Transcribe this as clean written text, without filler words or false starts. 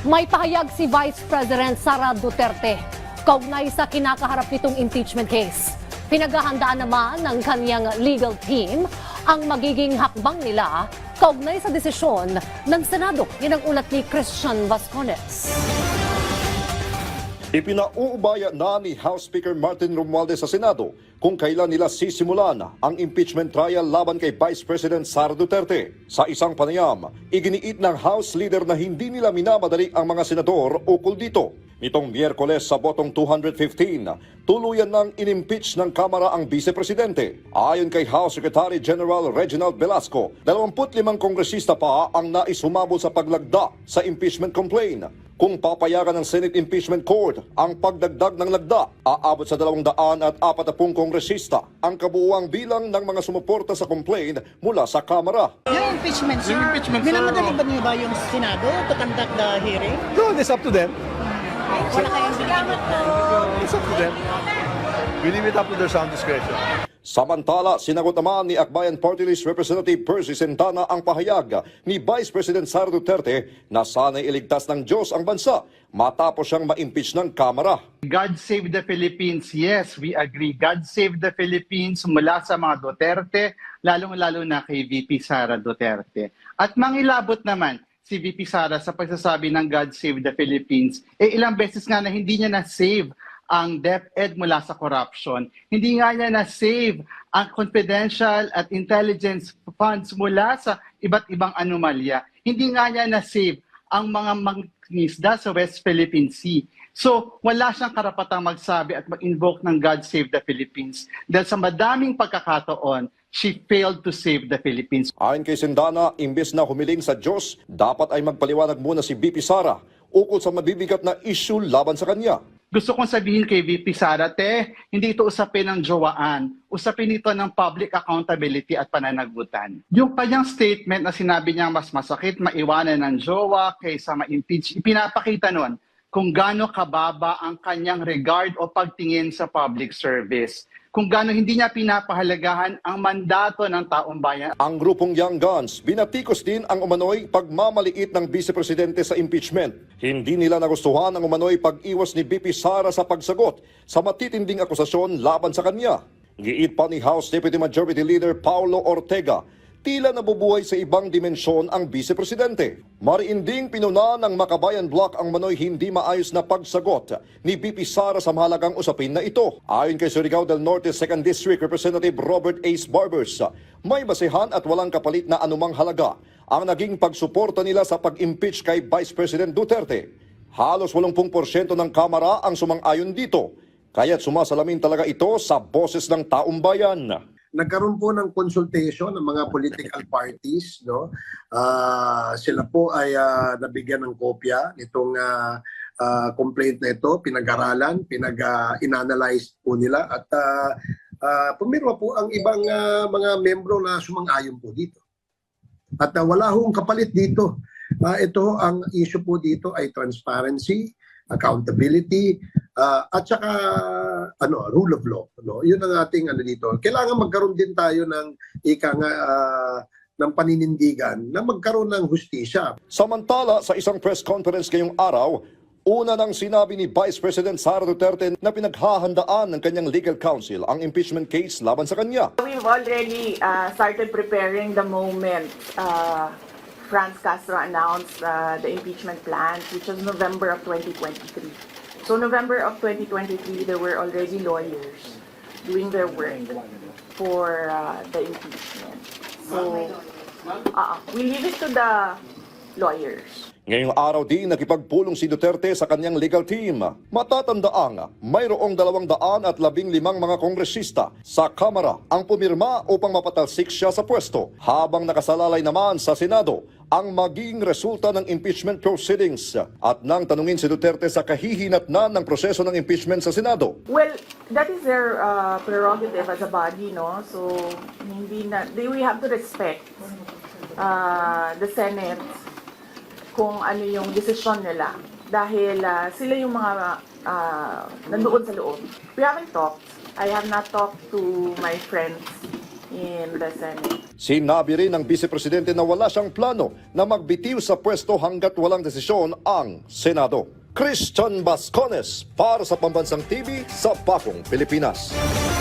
May pahayag si Vice President Sara Duterte kaugnay sa kinakaharap nitong impeachment case. Pinaghahandaan naman ng kanyang legal team ang magiging hakbang nila kaugnay sa desisyon ng Senado. Yan ang ulat ni Christian Vasconez. Ipinauubaya na ni House Speaker Martin Romualdez sa Senado kung kailan nila sisimulan ang impeachment trial laban kay Vice President Sara Duterte. Sa isang panayam, iginiit ng House Leader na hindi nila minamadali ang mga senador ukol dito. Nitong Miyerkules sa botong 215, tuluyan nang inimpeach ng Kamara ang Vice Presidente. Ayon kay House Secretary General Reginald Velasco, 25 kongresista pa ang nais humabol sa paglagda sa impeachment complaint. Kung papayagan ng Senate Impeachment Court ang pagdagdag ng lagda, aabot sa 240 kongresista ang kabuuang bilang ng mga sumuporta sa complaint mula sa Kamara. Yung impeachment, sir. Minamadali ba niyo ba yung Senado to conduct the hearing? No, it's up to them. Wala kayong binigyan. It's up to them. We leave it up to their sound discretion. Samantala, sinagot naman ni Akbayan Party List Representative Percy Santana ang pahayag ni Vice President Sara Duterte na sana'y iligtas ng Diyos ang bansa matapos siyang ma-impeach ng Kamara. God save the Philippines. Yes, we agree. God save the Philippines mula sa mga Duterte, lalong-lalo na kay VP Sara Duterte. At mangilabot naman si VP Sara sa pagsasabi ng God save the Philippines, ilang beses nga na hindi niya na-save ang DepEd mula sa corruption. Hindi nga niya na-save ang confidential at intelligence funds mula sa iba't ibang anomalya. Hindi nga niya na-save ang mga mangingisda sa West Philippine Sea. So, wala siyang karapatang magsabi at mag-invoke ng God save the Philippines. Dahil sa madaming pagkakataon, she failed to save the Philippines. Ayon kay Sandana, imbes na humiling sa Diyos, dapat ay magpaliwanag muna si VP Sara ukol sa mabibigat na issue laban sa kanya. Gusto kong sabihin kay VP Sara, hindi ito usapin ng jowaan. Usapin ito ng public accountability at pananagutan. Yung kanyang statement na sinabi niya mas masakit maiwanan ng jowa kaysa ma-impeach, ipinapakita nun kung gaano kababa ang kanyang regard o pagtingin sa public service. Kung gaano hindi niya pinapahalagahan ang mandato ng taong bayan. Ang grupong Young Guns, binatikos din ang umano'y pagmamaliit ng Vice Presidente sa impeachment. Hindi nila nagustuhan ang umano'y pag-iwas ni VP Sara sa pagsagot sa matitinding akusasyon laban sa kanya. Giit pa ni House Deputy Majority Leader Paulo Ortega, tila nabubuhay sa ibang dimensyon ang Vice Presidente. Mariinding pinuna ng Makabayan Bloc ang manoy hindi maayos na pagsagot ni VP Sara sa mahalagang usapin na ito. Ayon kay Surigao del Norte 2nd District Representative Robert Ace Barbers, may basehan at walang kapalit na anumang halaga ang naging pagsuporta nila sa pag-impeach kay Vice President Duterte. Halos 80% ng Kamara ang sumang-ayon dito, kaya't sumasalamin talaga ito sa boses ng taong bayan. Nagkaroon po ng consultation ng mga political parties, no? Sila po ay nabigyan ng kopya nitong complaint na ito, pinag-aralan, inanalyze po nila at pumirma po ang ibang mga membro na sumang-ayon po dito. At wala hong kapalit dito. Ito ang issue po dito ay transparency, accountability, at saka rule of law, no? Yun ang ating dito. Kailangan magkaroon din tayo ng ng paninindigan na magkaroon ng hustisya. Samantala, sa isang press conference ngayong araw, una nang sinabi ni Vice President Sara Duterte na pinaghahandaan ng kanyang legal counsel ang impeachment case laban sa kanya. We've already started preparing the moment Franz Castro announced the impeachment plan, which was November of 2023. So November of 2023, there were already lawyers doing their work for the impeachment. So we leave it to the lawyers. Ngayong araw din nakipagpulong si Duterte sa kanyang legal team. Matatandaang mayroong 215 mga kongresista sa Kamara ang pumirma upang mapatalsik siya sa pwesto, habang nakasalalay naman sa Senado ang maging resulta ng impeachment proceedings. At nang tanungin si Duterte sa kahihinatnan ng proseso ng impeachment sa Senado. Well, that is their prerogative as a body, no? So we have to respect the Senate kung ano yung desisyon nila. Dahil sila yung mga nandoon sa loob. We haven't talked. I have not talked to my friends in the Senate. Sinabi rin ng Vice Presidente na wala siyang plano na magbitiw sa pwesto hanggat walang desisyon ang Senado. Christian Bascones para sa Pambansang TV sa Bakong, Pilipinas.